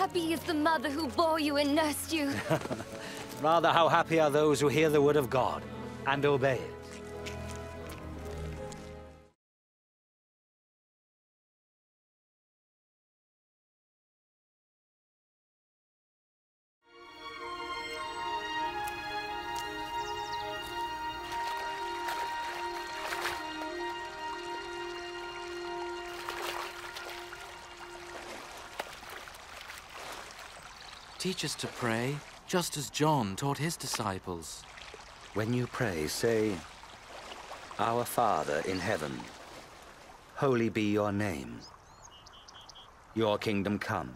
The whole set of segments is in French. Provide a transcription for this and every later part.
happy is the mother who bore you and nursed you. Rather, how happy are those who hear the word of God and obey it. Teach us to pray, just as John taught his disciples. When you pray, say, Our Father in heaven, holy be your name. Your kingdom come.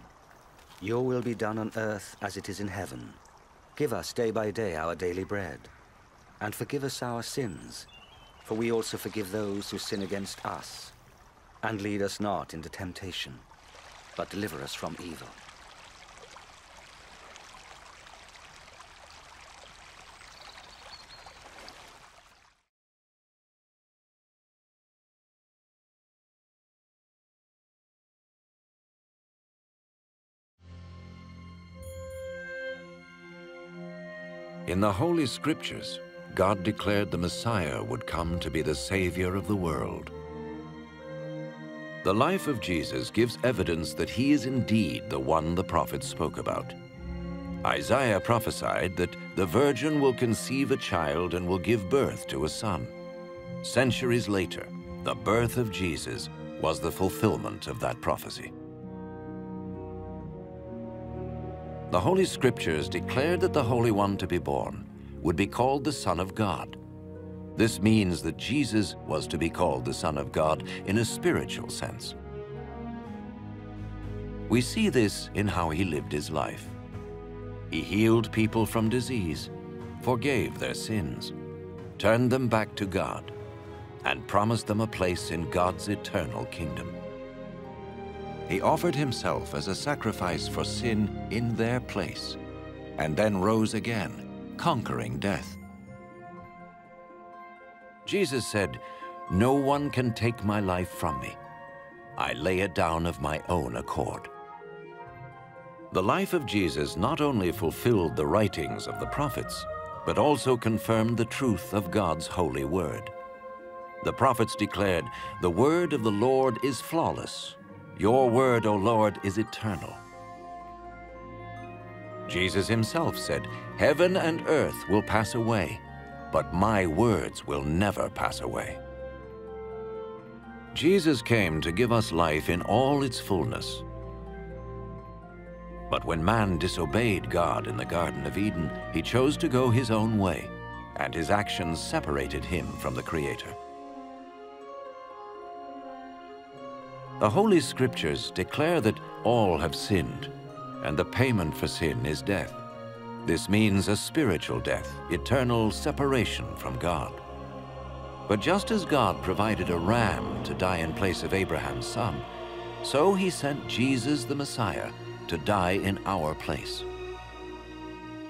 Your will be done on earth as it is in heaven. Give us day by day our daily bread. And forgive us our sins, for we also forgive those who sin against us. And lead us not into temptation, but deliver us from evil. In the Holy Scriptures, God declared the Messiah would come to be the Savior of the world. The life of Jesus gives evidence that he is indeed the one the prophets spoke about. Isaiah prophesied that the virgin will conceive a child and will give birth to a son. Centuries later, the birth of Jesus was the fulfillment of that prophecy. The Holy Scriptures declared that the Holy One to be born would be called the Son of God. This means that Jesus was to be called the Son of God in a spiritual sense. We see this in how he lived his life. He healed people from disease, forgave their sins, turned them back to God, and promised them a place in God's eternal kingdom. He offered himself as a sacrifice for sin in their place, and then rose again, conquering death. Jesus said, "No one can take my life from me. I lay it down of my own accord." The life of Jesus not only fulfilled the writings of the prophets, but also confirmed the truth of God's holy word. The prophets declared, "The word of the Lord is flawless. Your word, O Lord, is eternal." Jesus himself said, "Heaven and earth will pass away, but my words will never pass away." Jesus came to give us life in all its fullness. But when man disobeyed God in the Garden of Eden, he chose to go his own way, and his actions separated him from the Creator. The Holy Scriptures declare that all have sinned, and the payment for sin is death. This means a spiritual death, eternal separation from God. But just as God provided a ram to die in place of Abraham's son, so he sent Jesus the Messiah to die in our place.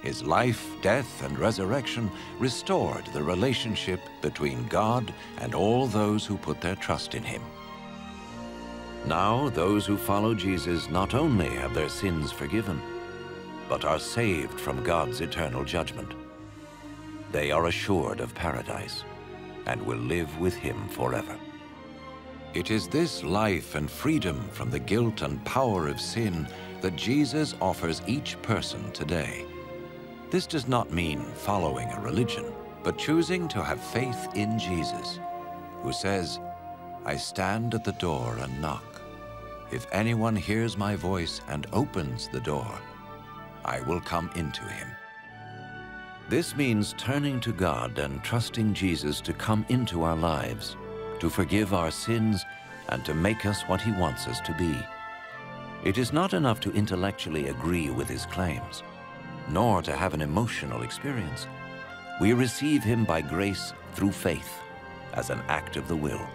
His life, death, and resurrection restored the relationship between God and all those who put their trust in him. Now, those who follow Jesus not only have their sins forgiven, but are saved from God's eternal judgment. They are assured of paradise and will live with him forever. It is this life and freedom from the guilt and power of sin that Jesus offers each person today. This does not mean following a religion, but choosing to have faith in Jesus, who says, "I stand at the door and knock. If anyone hears my voice and opens the door, I will come into him." This means turning to God and trusting Jesus to come into our lives, to forgive our sins, and to make us what he wants us to be. It is not enough to intellectually agree with his claims, nor to have an emotional experience. We receive him by grace through faith, as an act of the will.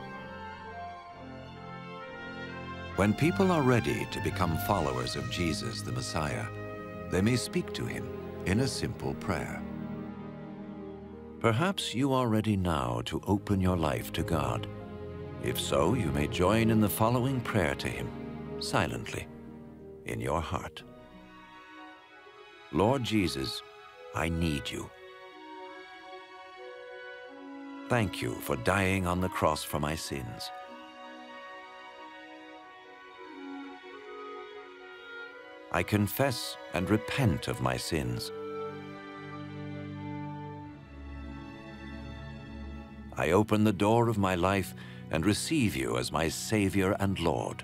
When people are ready to become followers of Jesus the Messiah, they may speak to him in a simple prayer. Perhaps you are ready now to open your life to God. If so, you may join in the following prayer to him, silently, in your heart. Lord Jesus, I need you. Thank you for dying on the cross for my sins. I confess and repent of my sins. I open the door of my life and receive you as my Savior and Lord.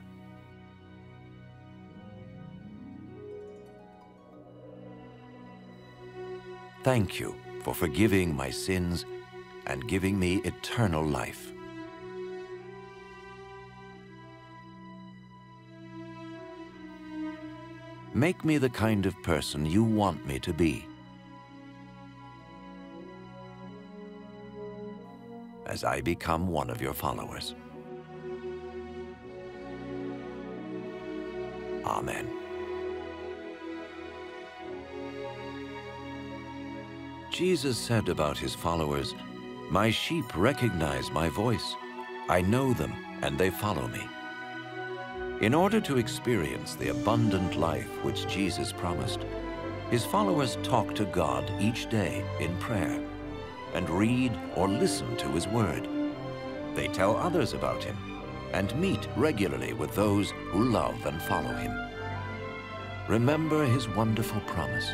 Thank you for forgiving my sins and giving me eternal life. Make me the kind of person you want me to be. As I become one of your followers. Amen. Jesus said about his followers, "My sheep recognize my voice. I know them, and they follow me." In order to experience the abundant life which Jesus promised, his followers talk to God each day in prayer and read or listen to his word. They tell others about him and meet regularly with those who love and follow him. Remember his wonderful promise.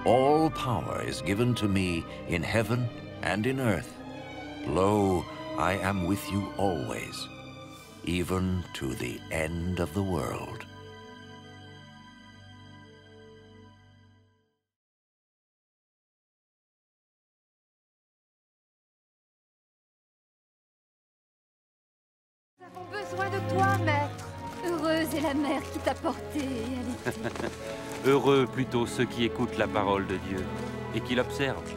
All power is given to me in heaven and in earth. Lo, I am with you always, even to the end of the world. Nous avons besoin de toi, maître. Heureuse est la mère qui t'a porté et allaité. Heureux plutôt ceux qui écoutent la parole de Dieu et qui l'observent.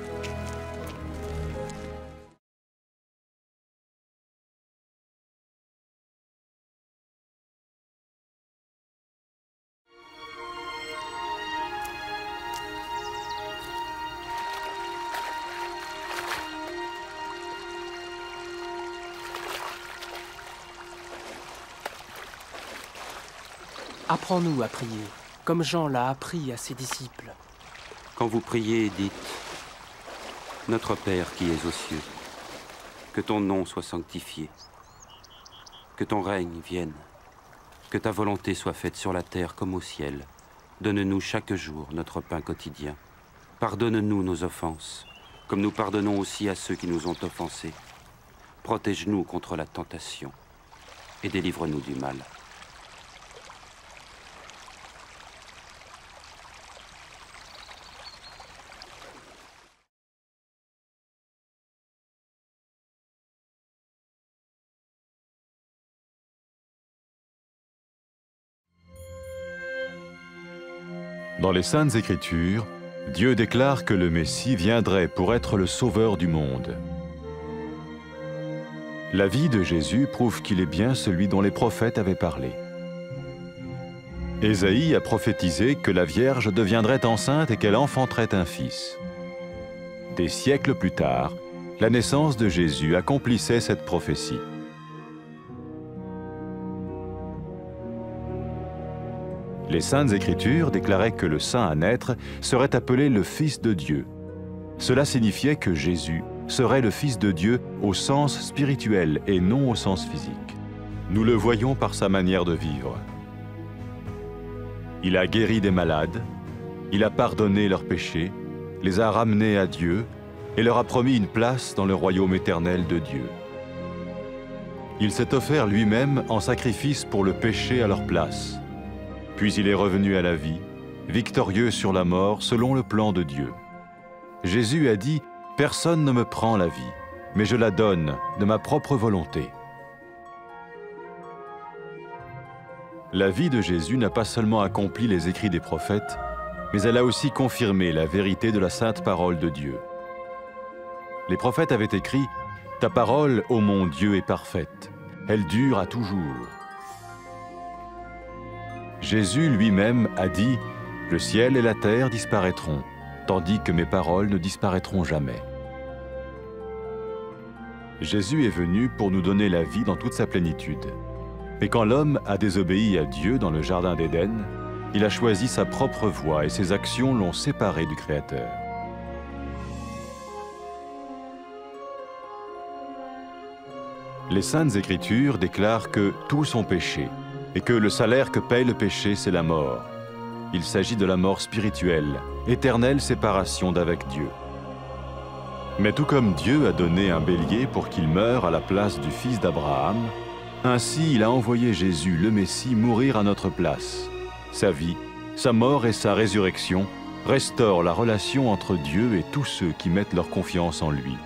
Apprends-nous à prier, comme Jean l'a appris à ses disciples. Quand vous priez, dites « Notre Père qui es aux cieux, que ton nom soit sanctifié, que ton règne vienne, que ta volonté soit faite sur la terre comme au ciel. Donne-nous chaque jour notre pain quotidien. Pardonne-nous nos offenses, comme nous pardonnons aussi à ceux qui nous ont offensés. Protège-nous contre la tentation et délivre-nous du mal. » Dans les Saintes Écritures, Dieu déclare que le Messie viendrait pour être le sauveur du monde. La vie de Jésus prouve qu'il est bien celui dont les prophètes avaient parlé. Ésaïe a prophétisé que la Vierge deviendrait enceinte et qu'elle enfanterait un fils. Des siècles plus tard, la naissance de Jésus accomplissait cette prophétie. Les Saintes Écritures déclaraient que le saint à naître serait appelé le Fils de Dieu. Cela signifiait que Jésus serait le Fils de Dieu au sens spirituel et non au sens physique. Nous le voyons par sa manière de vivre. Il a guéri des malades, il a pardonné leurs péchés, les a ramenés à Dieu et leur a promis une place dans le royaume éternel de Dieu. Il s'est offert lui-même en sacrifice pour le péché à leur place. Puis il est revenu à la vie, victorieux sur la mort selon le plan de Dieu. Jésus a dit « Personne ne me prend la vie, mais je la donne de ma propre volonté. » La vie de Jésus n'a pas seulement accompli les écrits des prophètes, mais elle a aussi confirmé la vérité de la sainte parole de Dieu. Les prophètes avaient écrit « Ta parole, ô mon Dieu, est parfaite, elle dure à toujours. » Jésus lui-même a dit « Le ciel et la terre disparaîtront, tandis que mes paroles ne disparaîtront jamais. » Jésus est venu pour nous donner la vie dans toute sa plénitude. Mais quand l'homme a désobéi à Dieu dans le jardin d'Éden, Il a choisi sa propre voie et ses actions l'ont séparé du Créateur. Les Saintes Écritures déclarent que tous ont péché et que le salaire que paye le péché, c'est la mort. Il s'agit de la mort spirituelle, éternelle séparation d'avec Dieu. Mais tout comme Dieu a donné un bélier pour qu'il meure à la place du fils d'Abraham, ainsi il a envoyé Jésus, le Messie, mourir à notre place. Sa vie, sa mort et sa résurrection restaurent la relation entre Dieu et tous ceux qui mettent leur confiance en lui.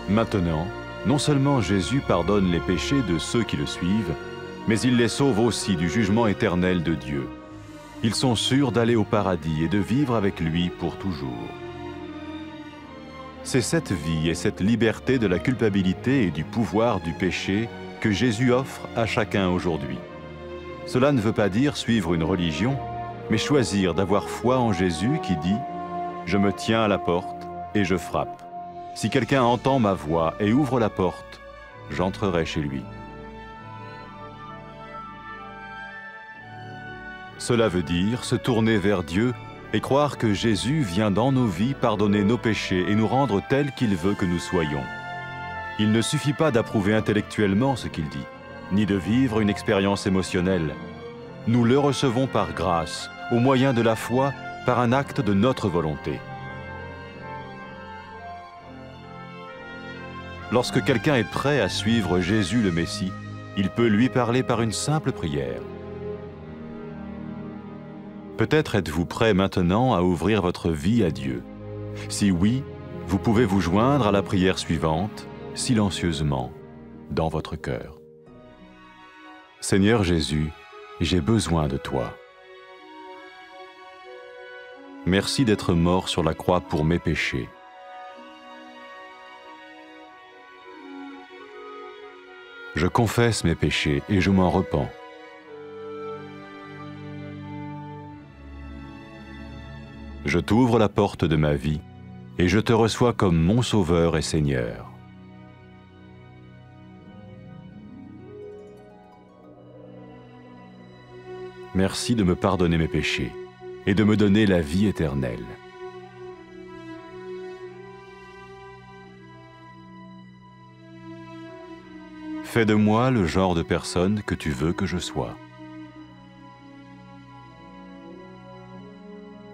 Maintenant, non seulement Jésus pardonne les péchés de ceux qui le suivent, mais il les sauve aussi du jugement éternel de Dieu. Ils sont sûrs d'aller au paradis et de vivre avec lui pour toujours. C'est cette vie et cette liberté de la culpabilité et du pouvoir du péché que Jésus offre à chacun aujourd'hui. Cela ne veut pas dire suivre une religion, mais choisir d'avoir foi en Jésus qui dit « Je me tiens à la porte et je frappe. Si quelqu'un entend ma voix et ouvre la porte, j'entrerai chez lui. » Cela veut dire se tourner vers Dieu et croire que Jésus vient dans nos vies pardonner nos péchés et nous rendre tels qu'il veut que nous soyons. Il ne suffit pas d'approuver intellectuellement ce qu'il dit, ni de vivre une expérience émotionnelle. Nous le recevons par grâce, au moyen de la foi, par un acte de notre volonté. Lorsque quelqu'un est prêt à suivre Jésus le Messie, il peut lui parler par une simple prière. Peut-être êtes-vous prêt maintenant à ouvrir votre vie à Dieu. Si oui, vous pouvez vous joindre à la prière suivante, silencieusement, dans votre cœur. Seigneur Jésus, j'ai besoin de toi. Merci d'être mort sur la croix pour mes péchés. Je confesse mes péchés et je m'en repens. Je t'ouvre la porte de ma vie et je te reçois comme mon Sauveur et Seigneur. Merci de me pardonner mes péchés et de me donner la vie éternelle. Fais de moi le genre de personne que tu veux que je sois.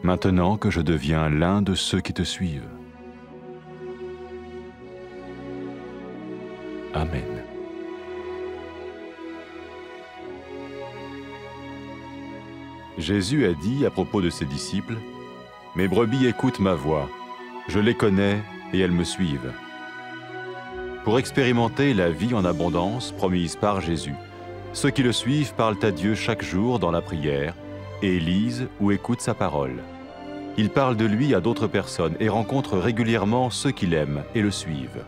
Maintenant que je deviens l'un de ceux qui te suivent. Amen. Jésus a dit à propos de ses disciples, « Mes brebis écoutent ma voix, je les connais et elles me suivent. » Pour expérimenter la vie en abondance promise par Jésus, ceux qui le suivent parlent à Dieu chaque jour dans la prière et lisent ou écoutent sa parole. Ils parlent de lui à d'autres personnes et rencontrent régulièrement ceux qui l'aiment et le suivent.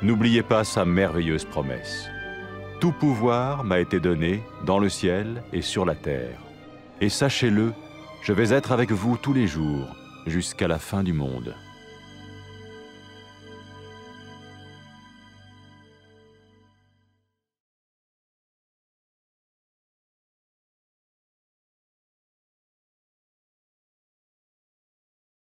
N'oubliez pas sa merveilleuse promesse. « Tout pouvoir m'a été donné dans le ciel et sur la terre. Et sachez-le, je vais être avec vous tous les jours jusqu'à la fin du monde. »